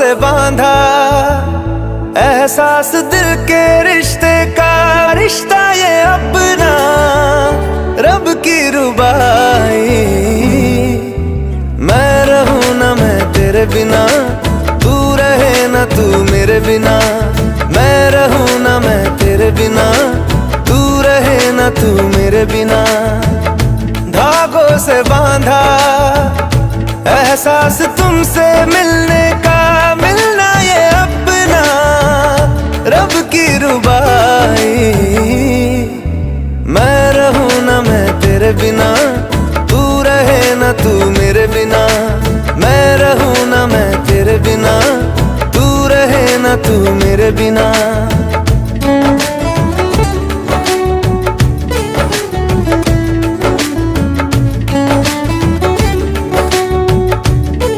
से बांधा एहसास दिल के रिश्ते का, रिश्ता ये अपना रब की रुबाई। मैं रहूं ना मैं तेरे बिना, तू रहे ना तू मेरे बिना। मैं रहूं ना मैं तेरे बिना, तू रहे ना तू मेरे बिना। धागों से बांधा एहसास तुमसे मिलने का, मिलना ये अपना रब की रुबाई। मैं रहूं ना मैं तेरे बिना, तू रहे ना तू मेरे बिना।